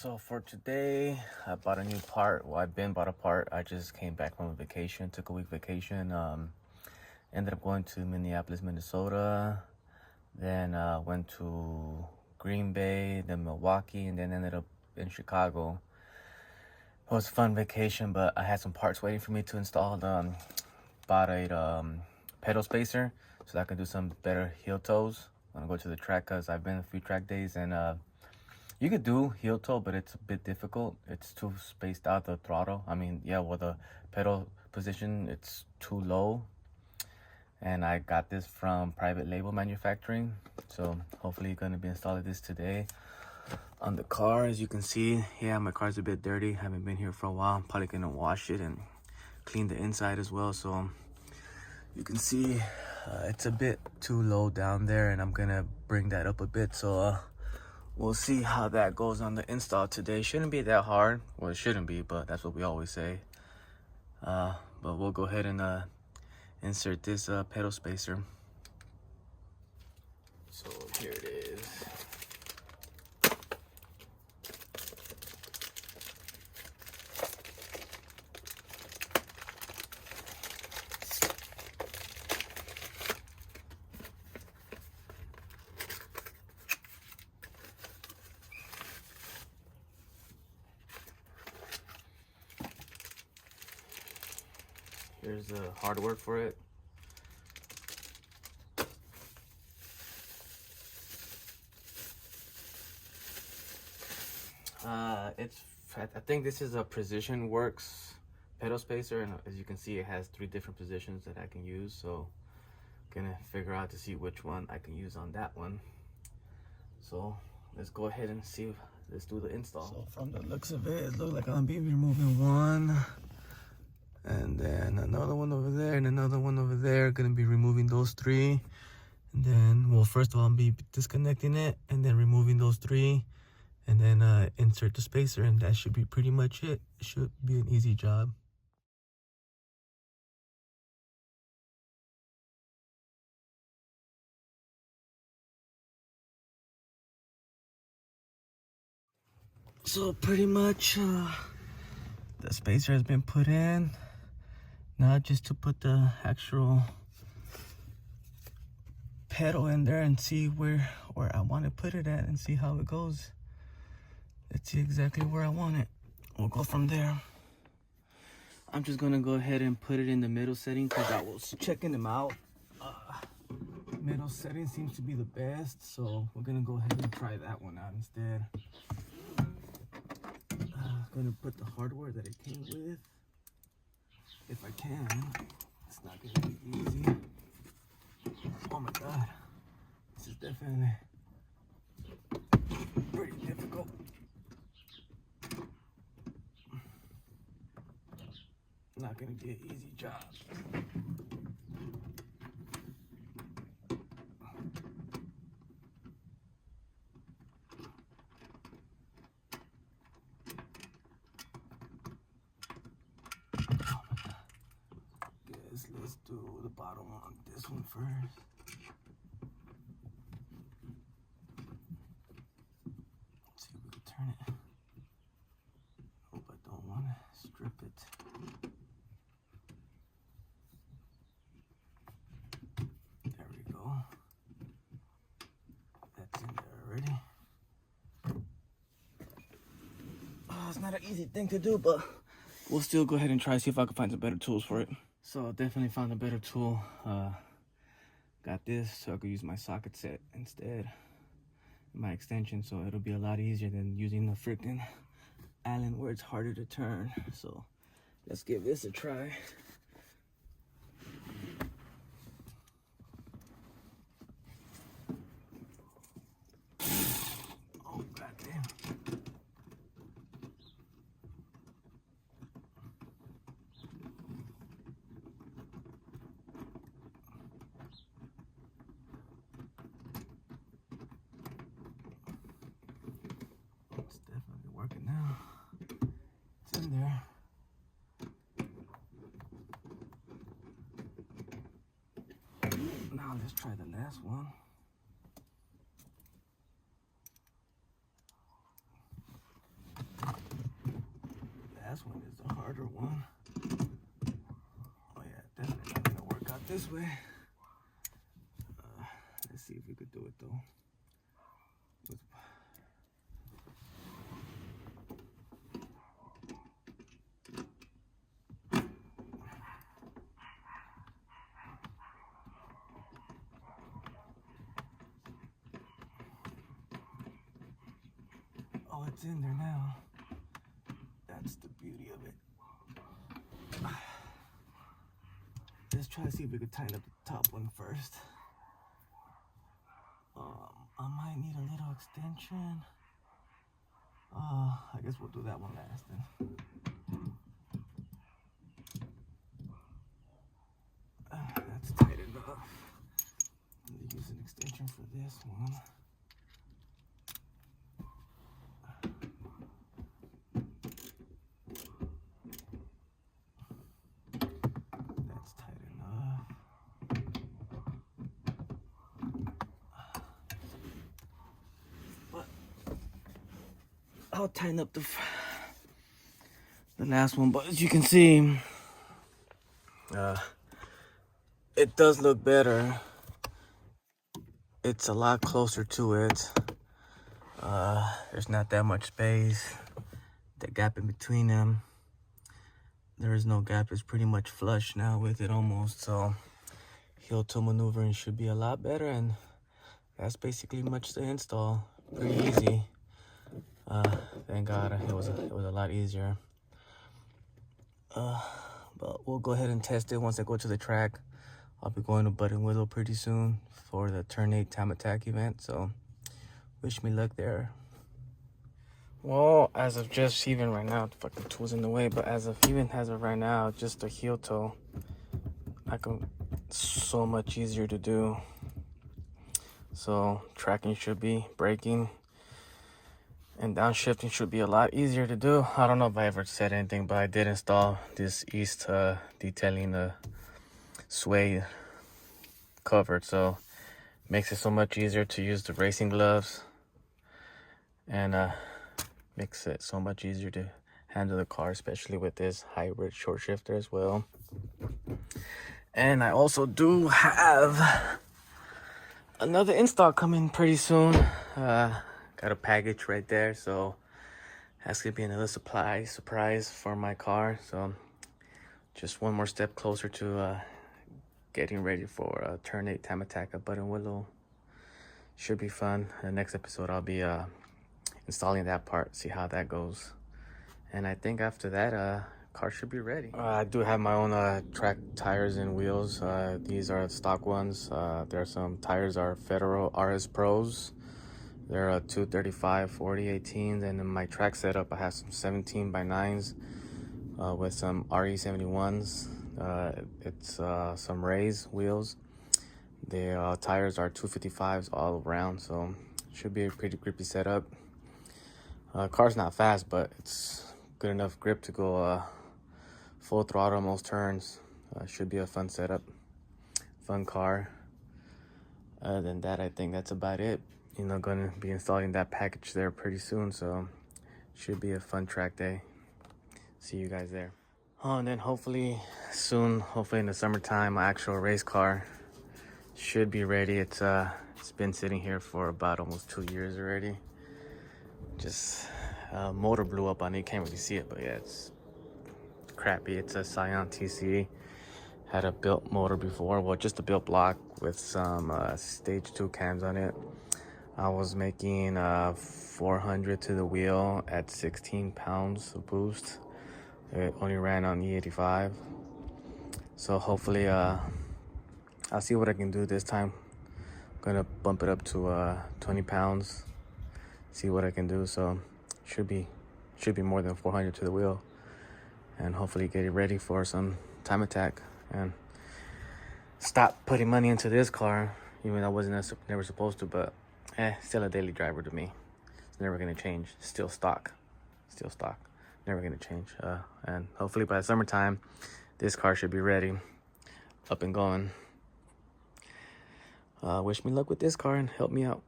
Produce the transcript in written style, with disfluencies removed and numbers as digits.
So for today, I bought a new part. Well, I've been bought a part. I just came back from a vacation, took a week vacation. Ended up going to Minneapolis, Minnesota. Then went to Green Bay, then Milwaukee, and then ended up in Chicago. It was a fun vacation, but I had some parts waiting for me to install. Bought a pedal spacer so that I can do some better heel toes when I go to the track, because I've been a few track days and you could do heel toe, but it's a bit difficult. It's too spaced out, the throttle. The pedal position, it's too low. And I got this from private label manufacturing. So hopefully gonna be installing this today on the car. As you can see, yeah, my car's a bit dirty. Haven't been here for a while. I'm probably gonna wash it and clean the inside as well. So you can see it's a bit too low down there, and I'm gonna bring that up a bit. So we'll see how that goes on the install today. Shouldn't be that hard. Well, it shouldn't be, but that's what we always say. But we'll go ahead and insert this pedal spacer. So here it is. Here's the hardware for it. I think this is a Precision Works pedal spacer, and as you can see, it has 3 different positions that I can use. So gonna figure out to see which one I can use on that one. So let's go ahead and see. Let's do the install. So from the looks of it, it looks like I'll be removing one, and then another one over there, and another one over there. Gonna be removing those 3, and then, well, first of all, I'll be disconnecting it, and then removing those 3, and then insert the spacer, and that should be pretty much it. It should be an easy job. So pretty much the spacer has been put in. Now just to put the actual pedal in there and see where I want to put it at and see how it goes. Let's see exactly where I want it. We'll go from there. I'm just gonna go ahead and put it in the middle setting because I was checking them out. Middle setting seems to be the best, so we're gonna go ahead and try that one out instead. Gonna put the hardware that it came with, if I can. It's not gonna be easy. Oh my god, this is definitely pretty difficult. Not gonna be an easy job. Let's do the bottom on this one first. Let's see if we can turn it. Hope I don't want to strip it. There we go. That's in there already. Oh, it's not an easy thing to do, but we'll still go ahead and try, see if I can find some better tools for it. So I definitely found a better tool. Got this so I could use my socket set instead, my extension, so it'll be a lot easier than using the freaking Allen where it's harder to turn. So let's give this a try. Oh goddamn. It's definitely working now. It's in there. Now let's try the last one. shorter one. Oh yeah, definitely not gonna work out this way. Let's see if we could do it though. Oh, it's in there now. That's the beauty of it. Let's try to see if we could tighten up the top one first. I might need a little extension. I guess we'll do that one last then. That's tight enough. I'm gonna use an extension for this one. That's tight enough. But I'll tighten up the last one. But as you can see, it does look better. It's a lot closer to it. There's not that much space. The gap in between them, there is no gap. It's pretty much flush now with it almost. So heel toe maneuvering should be a lot better, and that's basically much the install. Pretty easy. Thank God it was a lot easier. But we'll go ahead and test it once I go to the track. I'll be going to Buttonwillow pretty soon for the Turn 8 Time Attack event, so wish me luck there. Well, as of just even right now, the fucking tool's in the way, but as of right now, just the heel toe, so much easier to do. So tracking should be, braking and downshifting should be a lot easier to do. I don't know if I ever said anything, but I did install this East detailing suede covered, so makes it so much easier to use the racing gloves, and makes it so much easier to handle the car, especially with this hybrid short shifter as well. And I also do have another install coming pretty soon. Got a package right there, so that's gonna be another surprise for my car. So just one more step closer to getting ready for Turn 8 Time Attack at Buttonwillow. Should be fun. The next episode I'll be installing that part, see how that goes. And I think after that, car should be ready. I do have my own track tires and wheels. These are stock ones. There are some tires are Federal RS Pros. They're 235 40 18s, and in my track setup I have some 17 by 9s with some RE 71s. It's some Rays wheels. The tires are 255s all around, so should be a pretty grippy setup. Car's not fast, but it's good enough grip to go full throttle most turns. Should be a fun setup, fun car. Other than that, I think that's about it. You know, gonna be installing that package there pretty soon, so should be a fun track day. See you guys there. Oh, and then hopefully soon, hopefully in the summertime, my actual race car should be ready. It's been sitting here for about almost 2 years already. Just motor blew up on it. You can't really see it, but yeah, it's crappy. It's a Scion TC. Had a built motor before, well, just a built block with some stage 2 cams on it. I was making 400 to the wheel at 16 pounds of boost. It only ran on E85. So hopefully I'll see what I can do this time. I'm gonna bump it up to 20 pounds, see what I can do. So should be more than 400 to the wheel, and hopefully get it ready for some Time Attack and stop putting money into this car, even though I wasn't never supposed to. But still a daily driver to me. It's never gonna change. Still stock, never gonna change. And hopefully by the summertime, this car should be ready, up and going. Wish me luck with this car and help me out.